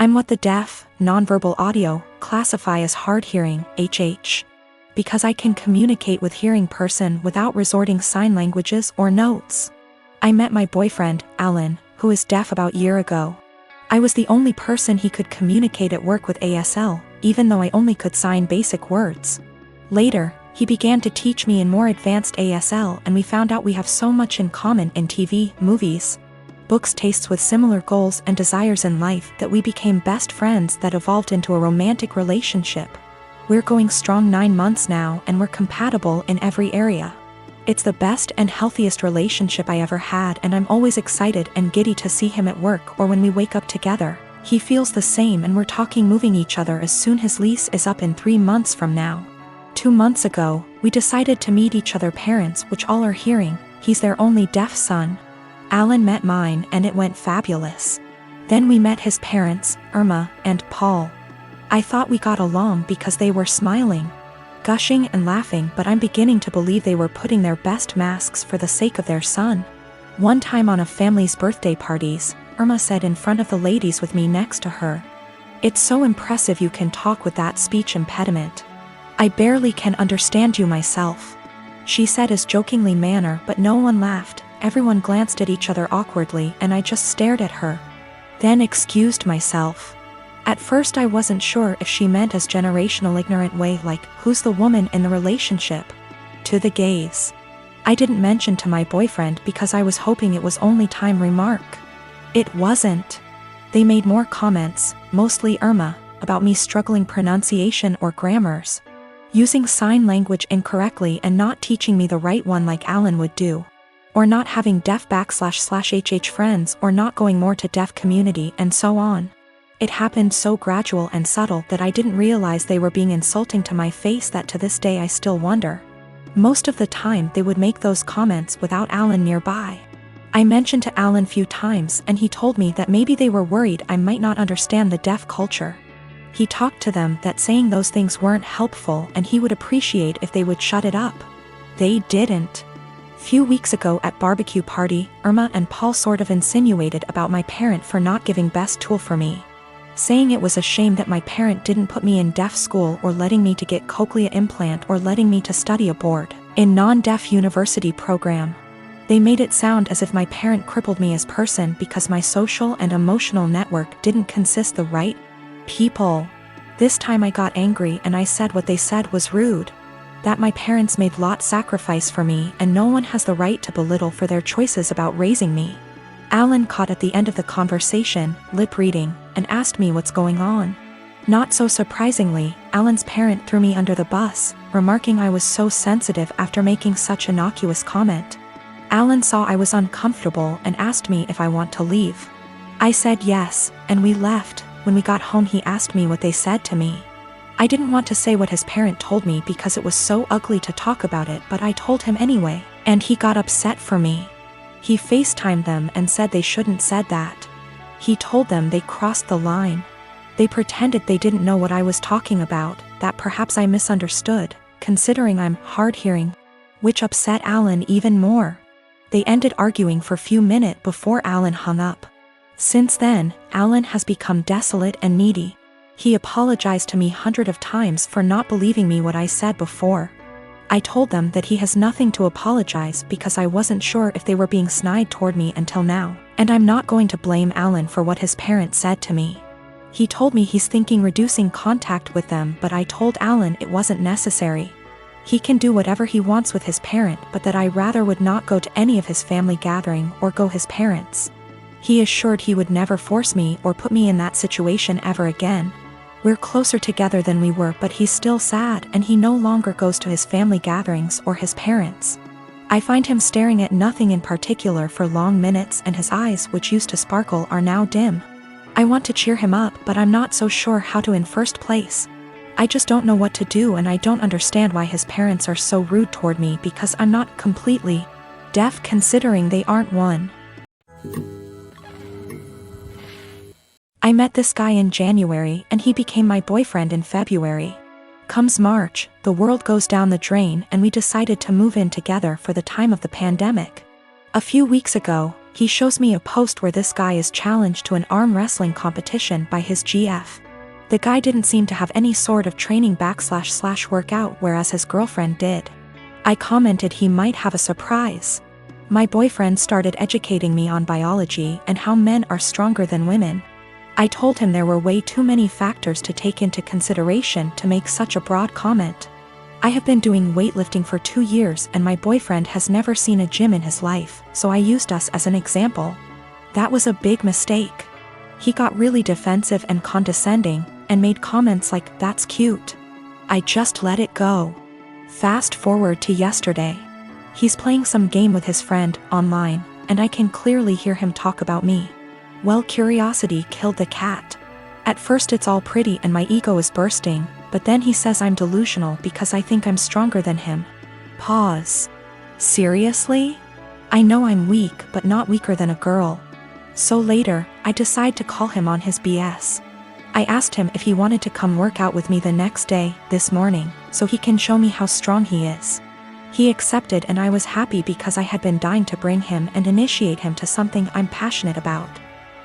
I'm what the deaf, nonverbal audio classify as hard hearing, HH. Because I can communicate with hearing person without resorting sign languages or notes. I met my boyfriend, Alan, who is deaf about a year ago. I was the only person he could communicate at work with ASL, even though I only could sign basic words. Later, he began to teach me in more advanced ASL, and we found out we have so much in common in TV, movies, books, tastes with similar goals and desires in life that we became best friends that evolved into a romantic relationship. We're going strong 9 months now, and we're compatible in every area. It's the best and healthiest relationship I ever had, and I'm always excited and giddy to see him at work or when we wake up together. He feels the same, and we're talking moving each other as soon his lease is up in 3 months from now. 2 months ago, we decided to meet each other parents, which all are hearing. He's their only deaf son. Alan met mine, and it went fabulous. Then we met his parents, Irma and Paul. I thought we got along because they were smiling, gushing and laughing, but I'm beginning to believe they were putting their best masks for the sake of their son. One time on a family's birthday parties, Irma said in front of the ladies with me next to her, "It's so impressive you can talk with that speech impediment. I barely can understand you myself." She said as jokingly manner, but no one laughed. Everyone glanced at each other awkwardly, and I just stared at her. Then excused myself. At first I wasn't sure if she meant as generational ignorant way like, who's the woman in the relationship? To the gays. I didn't mention to my boyfriend because I was hoping it was only time remark. It wasn't. They made more comments, mostly Irma, about me struggling pronunciation or grammars, using sign language incorrectly and not teaching me the right one like Alan would do, or not having deaf//HH friends, or not going more to deaf community, and so on. It happened so gradual and subtle that I didn't realize they were being insulting to my face, that to this day I still wonder. Most of the time they would make those comments without Alan nearby. I mentioned to Alan few times, and he told me that maybe they were worried I might not understand the deaf culture. He talked to them that saying those things weren't helpful, and he would appreciate if they would shut it up. They didn't. Few weeks ago at barbecue party, Irma and Paul sort of insinuated about my parent for not giving best tool for me, saying it was a shame that my parent didn't put me in deaf school, or letting me to get cochlea implant, or letting me to study abroad in non-deaf university program. They made it sound as if my parent crippled me as person because my social and emotional network didn't consist the right people. This time I got angry, and I said what they said was rude. That my parents made lot sacrifice for me, and no one has the right to belittle for their choices about raising me. Alan caught at the end of the conversation, lip reading, and asked me what's going on. Not so surprisingly, Alan's parent threw me under the bus, remarking I was so sensitive after making such innocuous comment. Alan saw I was uncomfortable and asked me if I want to leave. I said yes, and we left. When we got home he asked me what they said to me. I didn't want to say what his parent told me because it was so ugly to talk about it, but I told him anyway, and he got upset for me. He FaceTimed them and said they shouldn't said that. He told them they crossed the line. They pretended they didn't know what I was talking about, that perhaps I misunderstood, considering I'm hard-hearing, which upset Alan even more. They ended arguing for a few minutes before Alan hung up. Since then, Alan has become desolate and needy. He apologized to me hundreds of times for not believing me what I said before. I told them that he has nothing to apologize because I wasn't sure if they were being snide toward me until now, and I'm not going to blame Alan for what his parents said to me. He told me he's thinking reducing contact with them, but I told Alan it wasn't necessary. He can do whatever he wants with his parent, but that I rather would not go to any of his family gathering or go his parents. He assured he would never force me or put me in that situation ever again. We're closer together than we were, but he's still sad, and he no longer goes to his family gatherings or his parents. I find him staring at nothing in particular for long minutes, and his eyes, which used to sparkle, are now dim. I want to cheer him up, but I'm not so sure how to in first place. I just don't know what to do, and I don't understand why his parents are so rude toward me because I'm not completely deaf, considering they aren't one. I met this guy in January, and he became my boyfriend in February. Comes March, the world goes down the drain, and we decided to move in together for the time of the pandemic. A few weeks ago, He shows me a post where this guy is challenged to an arm wrestling competition by his GF. The guy didn't seem to have any sort of training / workout, whereas his girlfriend did. I commented he might have a surprise. My boyfriend started educating me on biology and how men are stronger than women. I told him there were way too many factors to take into consideration to make such a broad comment. I have been doing weightlifting for 2 years and my boyfriend has never seen a gym in his life, so I used us as an example. That was a big mistake. He got really defensive and condescending, and made comments like, "That's cute." I just let it go. Fast forward to yesterday. He's playing some game with his friend, online, and I can clearly hear him talk about me. Well, curiosity killed the cat. At first it's all pretty and my ego is bursting, but then he says I'm delusional because I think I'm stronger than him. Pause. Seriously? I know I'm weak, but not weaker than a girl. So later, I decide to call him on his BS. I asked him if he wanted to come work out with me the next day, this morning, so he can show me how strong he is. He accepted and I was happy because I had been dying to bring him and initiate him to something I'm passionate about.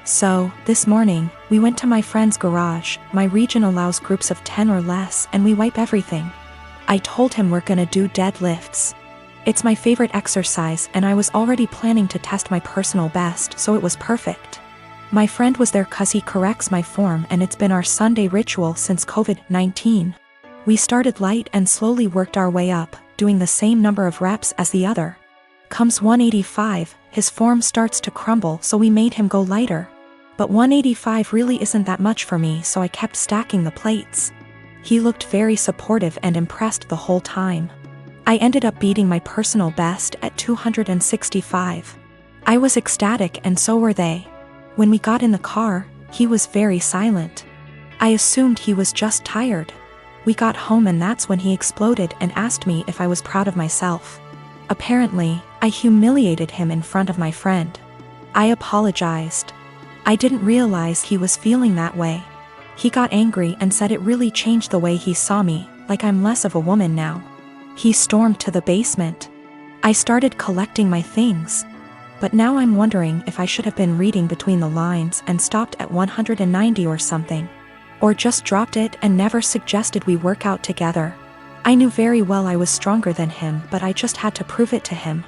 So, this morning, we went to my friend's garage. My region allows groups of 10 or less and we wipe everything. I told him we're gonna do deadlifts. It's my favorite exercise and I was already planning to test my personal best, so it was perfect. My friend was there cause he corrects my form and it's been our Sunday ritual since COVID-19. We started light and slowly worked our way up, doing the same number of reps as the other. Comes 185, his form starts to crumble, so we made him go lighter. But 185 really isn't that much for me, so I kept stacking the plates. He looked very supportive and impressed the whole time. I ended up beating my personal best at 265. I was ecstatic and so were they. When we got in the car, he was very silent. I assumed he was just tired. We got home and that's when he exploded and asked me if I was proud of myself. Apparently, I humiliated him in front of my friend. I apologized. I didn't realize he was feeling that way. He got angry and said it really changed the way he saw me, like I'm less of a woman now. He stormed to the basement. I started collecting my things. But now I'm wondering if I should have been reading between the lines and stopped at 190 or something. Or just dropped it and never suggested we work out together. I knew very well I was stronger than him, but I just had to prove it to him.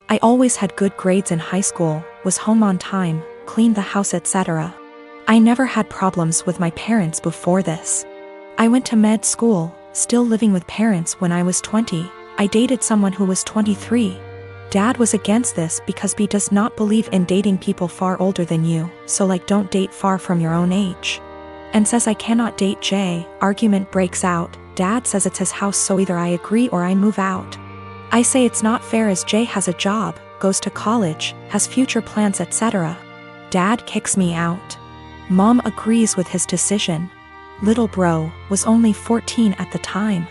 I always had good grades in high school, was home on time, cleaned the house, etc. I never had problems with my parents before this. I went to med school, still living with parents when I was 20. I dated someone who was 23. Dad was against this because B does not believe in dating people far older than you, so like don't date far from your own age. And says I cannot date J. Argument breaks out. Dad says it's his house, so either I agree or I move out. I say it's not fair as Jay has a job, goes to college, has future plans, etc. Dad kicks me out. Mom agrees with his decision. Little bro was only 14 at the time.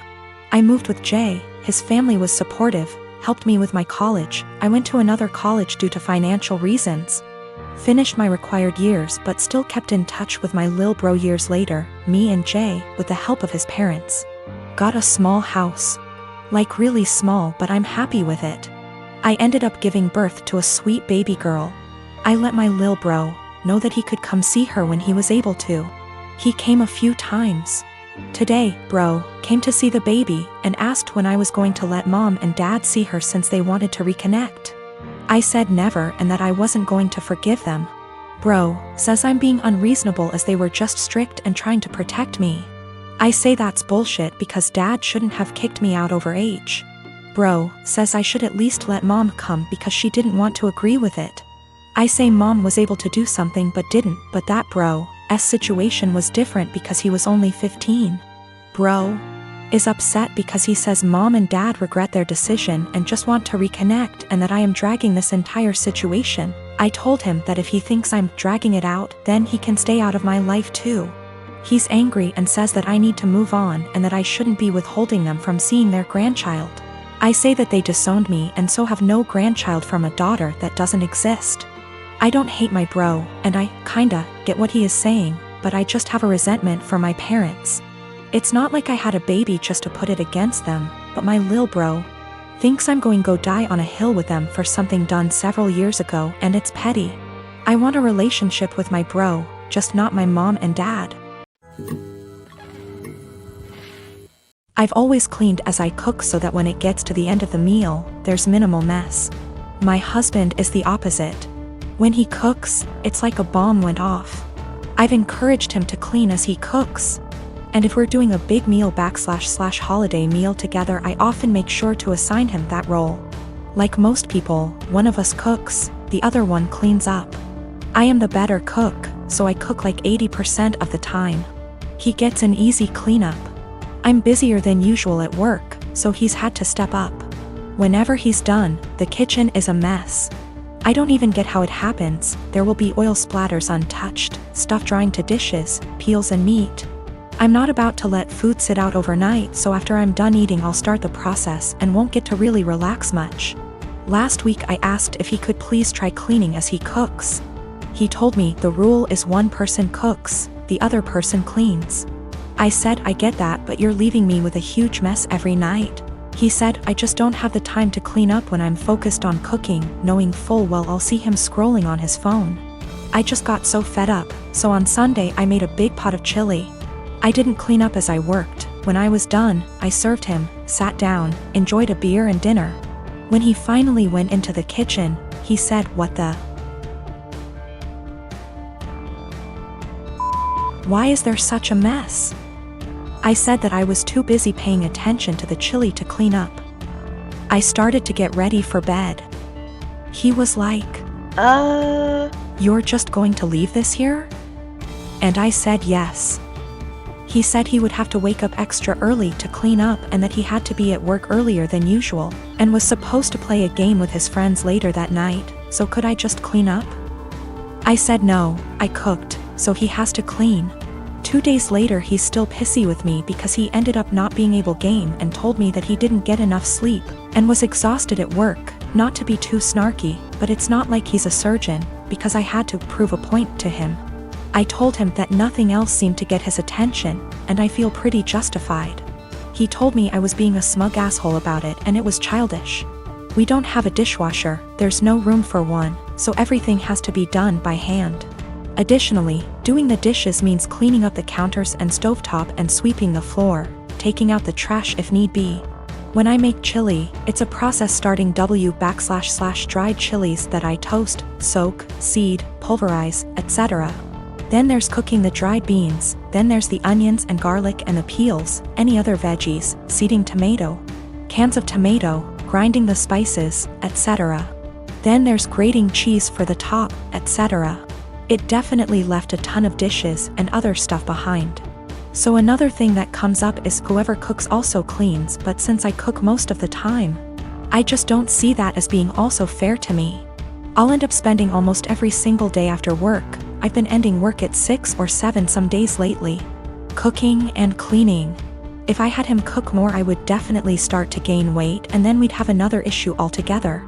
I moved with Jay, his family was supportive, helped me with my college. I went to another college due to financial reasons. Finished my required years but still kept in touch with my lil bro years later, me and Jay, with the help of his parents. Got a small house. Like really small, but I'm happy with it. I ended up giving birth to a sweet baby girl. I let my lil bro know that he could come see her when he was able to. He came a few times. Today, bro came to see the baby and asked when I was going to let mom and dad see her since they wanted to reconnect. I said never and that I wasn't going to forgive them. Bro says I'm being unreasonable as they were just strict and trying to protect me. I say that's bullshit because dad shouldn't have kicked me out over age. Bro says I should at least let mom come because she didn't want to agree with it. I say mom was able to do something but didn't, but that bro's situation was different because he was only 15. Bro is upset because he says mom and dad regret their decision and just want to reconnect and that I am dragging this entire situation. I told him that if he thinks I'm dragging it out, then he can stay out of my life too. He's angry and says that I need to move on and that I shouldn't be withholding them from seeing their grandchild. I say that they disowned me and so have no grandchild from a daughter that doesn't exist. I don't hate my bro, and I kinda get what he is saying, but I just have a resentment for my parents. It's not like I had a baby just to put it against them, but my lil bro Thinks I'm going to go die on a hill with them for something done several years ago, and it's petty. I want a relationship with my bro, just not my mom and dad. I've always cleaned as I cook so that when it gets to the end of the meal, there's minimal mess. My husband is the opposite. When he cooks, it's like a bomb went off. I've encouraged him to clean as he cooks. And if we're doing a big meal / holiday meal together, I often make sure to assign him that role. Like most people, one of us cooks, the other one cleans up. I am the better cook, so I cook like 80% of the time. He gets an easy cleanup. I'm busier than usual at work, so he's had to step up. Whenever he's done, the kitchen is a mess. I don't even get how it happens. There will be oil splatters untouched, stuff drying to dishes, peels and meat. I'm not about to let food sit out overnight, so after I'm done eating I'll start the process and won't get to really relax much. Last week I asked if he could please try cleaning as he cooks. He told me the rule is one person cooks, the other person cleans. I said I get that, but you're leaving me with a huge mess every night. He said I just don't have the time to clean up when I'm focused on cooking, knowing full well I'll see him scrolling on his phone. I just got so fed up, so on Sunday I made a big pot of chili. I didn't clean up as I worked. When I was done, I served him, sat down, enjoyed a beer and dinner. When he finally went into the kitchen, he said, "What the? Why is there such a mess?" I said that I was too busy paying attention to the chili to clean up. I started to get ready for bed. He was like, "You're just going to leave this here?" And I said yes. He said he would have to wake up extra early to clean up and that he had to be at work earlier than usual, and was supposed to play a game with his friends later that night, so could I just clean up? I said no, I cooked, so he has to clean. 2 days later he's still pissy with me because he ended up not being able to game and told me that he didn't get enough sleep, and was exhausted at work. Not to be too snarky, but it's not like he's a surgeon, because I had to prove a point to him. I told him that nothing else seemed to get his attention, and I feel pretty justified. He told me I was being a smug asshole about it and it was childish. We don't have a dishwasher, there's no room for one, so everything has to be done by hand. Additionally, doing the dishes means cleaning up the counters and stovetop and sweeping the floor, taking out the trash if need be. When I make chili, it's a process starting / dried chilies that I toast, soak, seed, pulverize, etc. Then there's cooking the dried beans, then there's the onions and garlic and the peels, any other veggies, seeding tomato, cans of tomato, grinding the spices, etc. Then there's grating cheese for the top, etc. It definitely left a ton of dishes and other stuff behind. So another thing that comes up is whoever cooks also cleans, but since I cook most of the time, I just don't see that as being also fair to me. I'll end up spending almost every single day after work. I've been ending work at 6 or 7 some days lately, cooking and cleaning. If I had him cook more I would definitely start to gain weight, and then we'd have another issue altogether.